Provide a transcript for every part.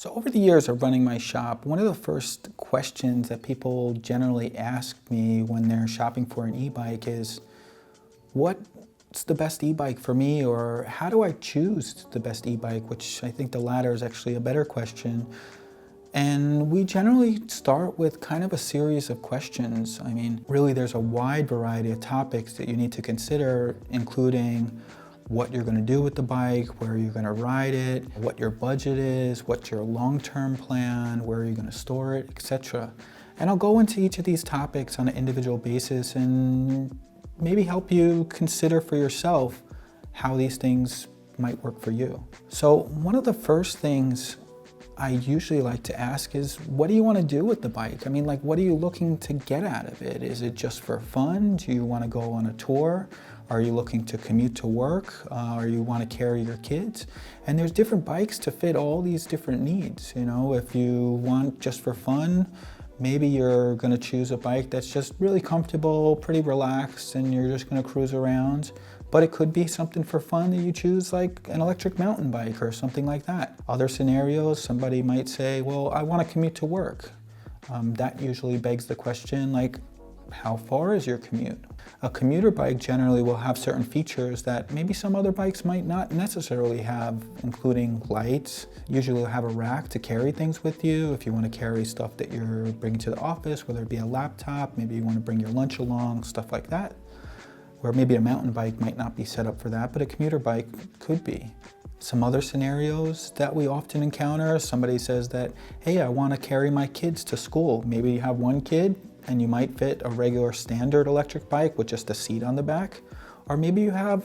So over the years of running my shop, one of the first questions that people generally ask me when they're shopping for an e-bike is, what's the best e-bike for me, or how do I choose the best e-bike, which I think the latter is actually a better question. And we generally start with kind of a series of questions. I mean, really there's a wide variety of topics that you need to consider, including what you're going to do with the bike, where you're going to ride it, what your budget is, what's your long-term plan, where you're going to store it, etc. And I'll go into each of these topics on an individual basis and maybe help you consider for yourself how these things might work for you. So one of the first things I usually like to ask is, what do you want to do with the bike? I mean, like, what are you looking to get out of it? Is it just for fun? Do you want to go on a tour? Are you looking to commute to work? Or you want to carry your kids? And there's different bikes to fit all these different needs. You know, if you want just for fun, maybe you're going to choose a bike that's just really comfortable, pretty relaxed, and you're just going to cruise around. But it could be something for fun that you choose, like an electric mountain bike or something like that. Other scenarios, somebody might say, well, I want to commute to work. That usually begs the question, like, how far is your commute? A commuter bike generally will have certain features that maybe some other bikes might not necessarily have, including lights. Usually you'll have a rack to carry things with you if you want to carry stuff that you're bringing to the office, whether it be a laptop, maybe you want to bring your lunch along, stuff like that. Where maybe a mountain bike might not be set up for that, but a commuter bike could be. Some other scenarios that we often encounter, somebody says that, hey, I want to carry my kids to school. Maybe you have one kid and you might fit a regular standard electric bike with just a seat on the back. Or maybe you have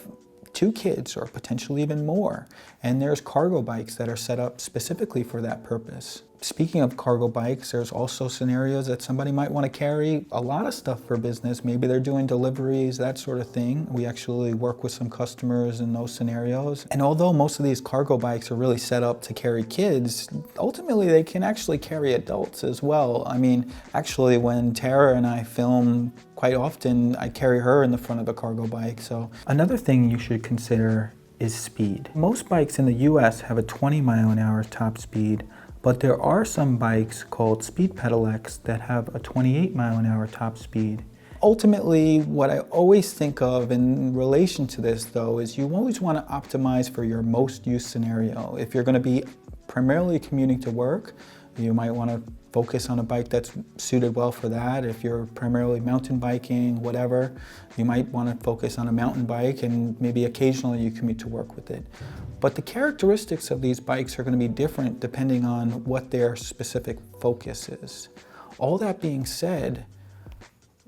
two kids or potentially even more, and there's cargo bikes that are set up specifically for that purpose. Speaking of cargo bikes, there's also scenarios that somebody might want to carry a lot of stuff for business. Maybe they're doing deliveries, that sort of thing. We actually work with some customers in those scenarios. And although most of these cargo bikes are really set up to carry kids, ultimately they can actually carry adults as well. I mean, actually when Tara and I film, quite often I carry her in the front of a cargo bike. So another thing you should consider is speed. Most bikes in the US have a 20 mile an hour top speed, but there are some bikes called Speed Pedelecs that have a 28 mile an hour top speed. Ultimately, what I always think of in relation to this though is you always want to optimize for your most use scenario. If you're going to be primarily commuting to work, you might want to focus on a bike that's suited well for that. If you're primarily mountain biking, whatever, you might want to focus on a mountain bike and maybe occasionally you commute to work with it. But the characteristics of these bikes are going to be different depending on what their specific focus is. All that being said,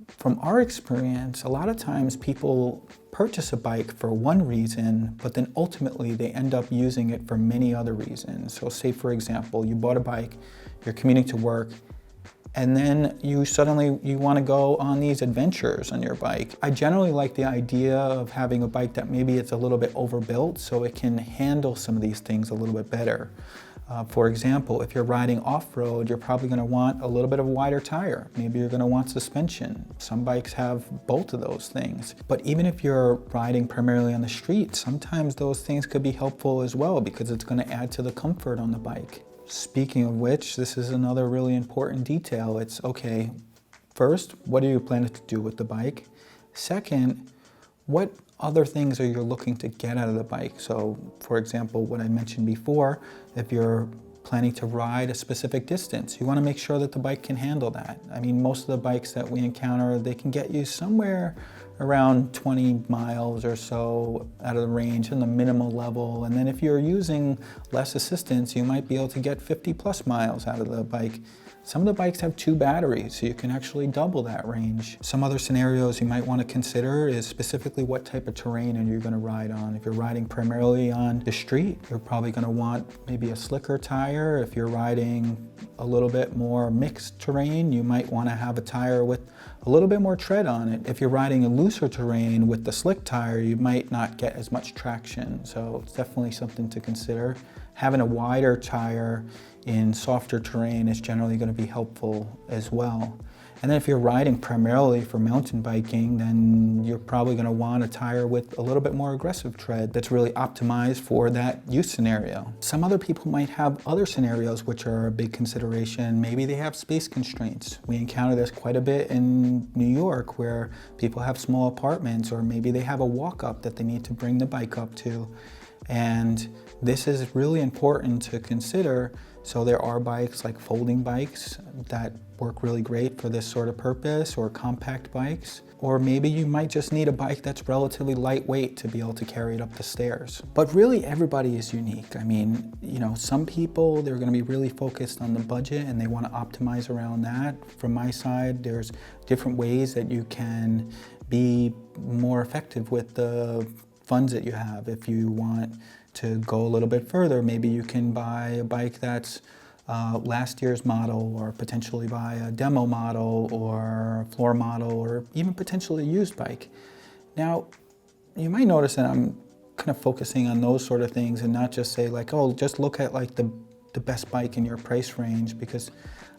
from our experience, a lot of times people purchase a bike for one reason, but then ultimately they end up using it for many other reasons. So say, for example, you bought a bike, you're commuting to work, and then you want to go on these adventures on your bike. I generally like the idea of having a bike that maybe it's a little bit overbuilt so it can handle some of these things a little bit better. For example, if you're riding off-road, you're probably going to want a little bit of a wider tire. Maybe you're going to want suspension. Some bikes have both of those things. But even if you're riding primarily on the street, sometimes those things could be helpful as well because it's going to add to the comfort on the bike. Speaking of which, this is another really important detail. It's, okay, first, what are you planning to do with the bike? Second, what other things are you looking to get out of the bike? So, for example, what I mentioned before, if you're planning to ride a specific distance, you want to make sure that the bike can handle that. I mean, most of the bikes that we encounter, they can get you somewhere around 20 miles or so out of the range in the minimal level. And then if you're using less assistance, you might be able to get 50 plus miles out of the bike. Some of the bikes have 2 batteries, so you can actually double that range. Some other scenarios you might want to consider is specifically what type of terrain are you going to ride on. If you're riding primarily on the street, you're probably going to want maybe a slicker tire. If you're riding a little bit more mixed terrain, you might want to have a tire with a little bit more tread on it. If you're riding a looser terrain with the slick tire, you might not get as much traction. So it's definitely something to consider. Having a wider tire in softer terrain is generally going to be helpful as well. And then if you're riding primarily for mountain biking, then you're probably going to want a tire with a little bit more aggressive tread that's really optimized for that use scenario. Some other people might have other scenarios which are a big consideration. Maybe they have space constraints. We encounter this quite a bit in New York, where people have small apartments, or maybe they have a walk-up that they need to bring the bike up to. And this is really important to consider. So there are bikes like folding bikes that work really great for this sort of purpose, or compact bikes. Or maybe you might just need a bike that's relatively lightweight to be able to carry it up the stairs. But really everybody is unique. I mean, some people, they're gonna be really focused on the budget and they wanna optimize around that. From my side, there's different ways that you can be more effective with the funds that you have. If you want to go a little bit further, maybe you can buy a bike that's last year's model, or potentially buy a demo model or a floor model, or even potentially a used bike. Now, you might notice that I'm kind of focusing on those sort of things and not just say like, oh, just look at like the best bike in your price range, because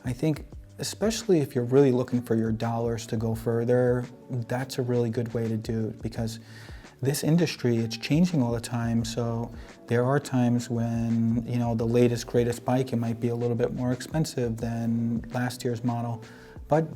I think especially if you're really looking for your dollars to go further, that's a really good way to do it, because this industry, it's changing all the time. So there are times when, the latest, greatest bike, it might be a little bit more expensive than last year's model, but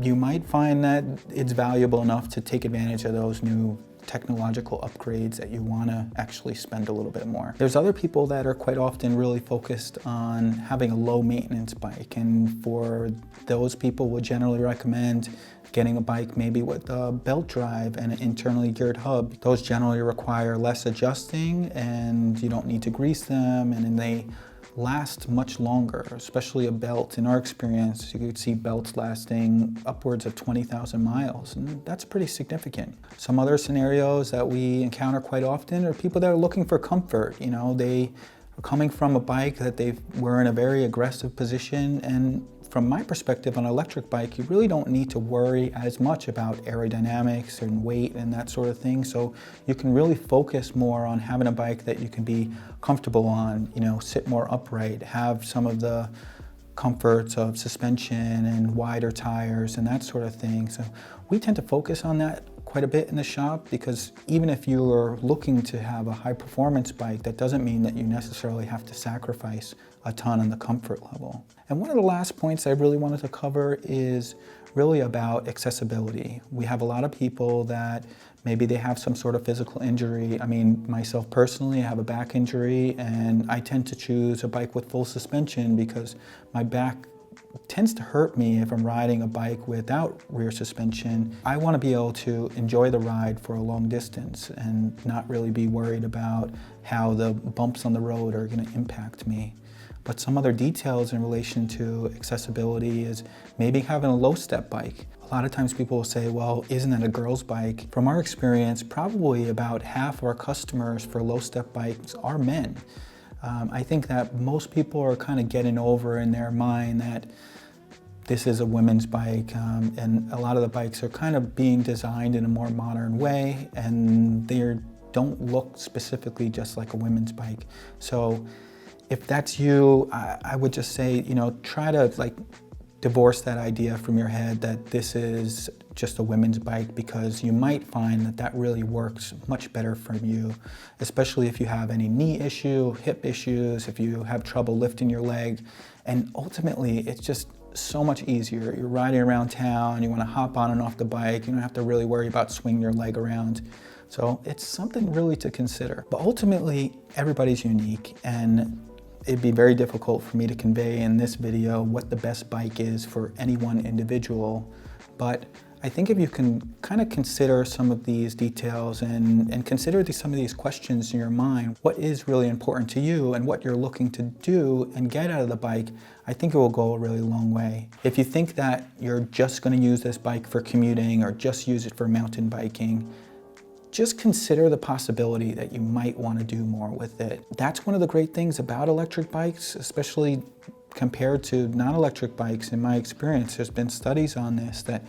you might find that it's valuable enough to take advantage of those new technological upgrades that you want to actually spend a little bit more. There's other people that are quite often really focused on having a low maintenance bike, and for those people would generally recommend getting a bike maybe with a belt drive and an internally geared hub. Those generally require less adjusting and you don't need to grease them, and then they last much longer, especially a belt. In our experience, you could see belts lasting upwards of 20,000 miles, and that's pretty significant. Some other scenarios that we encounter quite often are people that are looking for comfort. They are coming from a bike that they were in a very aggressive position, and from my perspective, on an electric bike, you really don't need to worry as much about aerodynamics and weight and that sort of thing. So you can really focus more on having a bike that you can be comfortable on, sit more upright, have some of the comforts of suspension and wider tires and that sort of thing. So we tend to focus on that quite a bit in the shop, because even if you're looking to have a high performance bike, that doesn't mean that you necessarily have to sacrifice a ton on the comfort level. And one of the last points I really wanted to cover is really about accessibility. We have a lot of people that maybe they have some sort of physical injury. I mean, myself personally, I have a back injury, and I tend to choose a bike with full suspension because my back tends to hurt me if I'm riding a bike without rear suspension. I want to be able to enjoy the ride for a long distance and not really be worried about how the bumps on the road are going to impact me. But some other details in relation to accessibility is maybe having a low step bike. A lot of times people will say, well, isn't that a girl's bike? From our experience, probably about half of our customers for low step bikes are men. I think that most people are kind of getting over in their mind that this is a women's bike, and a lot of the bikes are kind of being designed in a more modern way, and they don't look specifically just like a women's bike. So if that's you, I would just say, try to divorce that idea from your head that this is just a women's bike, because you might find that that really works much better for you, especially if you have any knee issue, hip issues, if you have trouble lifting your leg. And ultimately, it's just so much easier. You're riding around town, you want to hop on and off the bike, you don't have to really worry about swinging your leg around. So it's something really to consider. But ultimately, everybody's unique, and it'd be very difficult for me to convey in this video what the best bike is for any one individual. But I think if you can kind of consider some of these details and consider some of these questions in your mind, what is really important to you and what you're looking to do and get out of the bike, I think it will go a really long way. If you think that you're just going to use this bike for commuting or just use it for mountain biking, just consider the possibility that you might want to do more with it. That's one of the great things about electric bikes, especially compared to non-electric bikes. In my experience, there's been studies on this that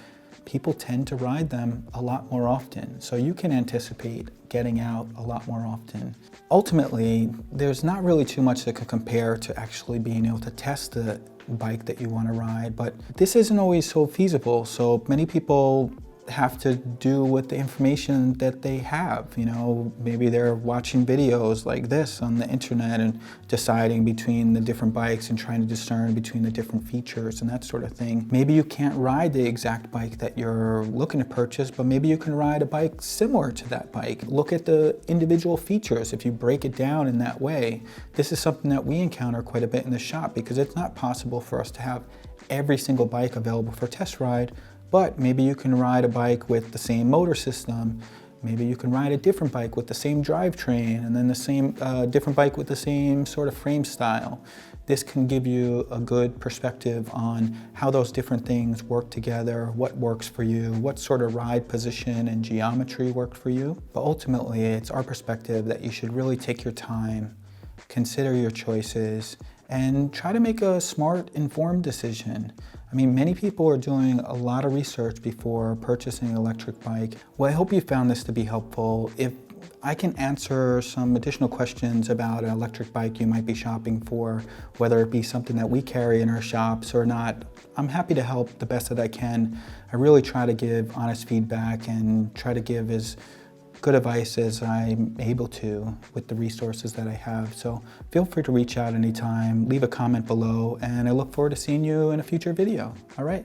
people tend to ride them a lot more often. So you can anticipate getting out a lot more often. Ultimately, there's not really too much that can compare to actually being able to test the bike that you want to ride, but this isn't always so feasible. So many people have to do with the information that they have. You know, maybe they're watching videos like this on the internet and deciding between the different bikes and trying to discern between the different features and that sort of thing. Maybe you can't ride the exact bike that you're looking to purchase, but maybe you can ride a bike similar to that bike. Look at the individual features if you break it down in that way. This is something that we encounter quite a bit in the shop because it's not possible for us to have every single bike available for test ride. But maybe you can ride a bike with the same motor system. Maybe you can ride a different bike with the same drivetrain, and then the same different bike with the same sort of frame style. This can give you a good perspective on how those different things work together, what works for you, what sort of ride position and geometry work for you. But ultimately, it's our perspective that you should really take your time, consider your choices, and try to make a smart, informed decision. I mean, many people are doing a lot of research before purchasing an electric bike. Well, I hope you found this to be helpful. If I can answer some additional questions about an electric bike you might be shopping for, whether it be something that we carry in our shops or not, I'm happy to help the best that I can. I really try to give honest feedback and try to give as good advice as I'm able to with the resources that I have. So feel free to reach out anytime, leave a comment below, and I look forward to seeing you in a future video. All right.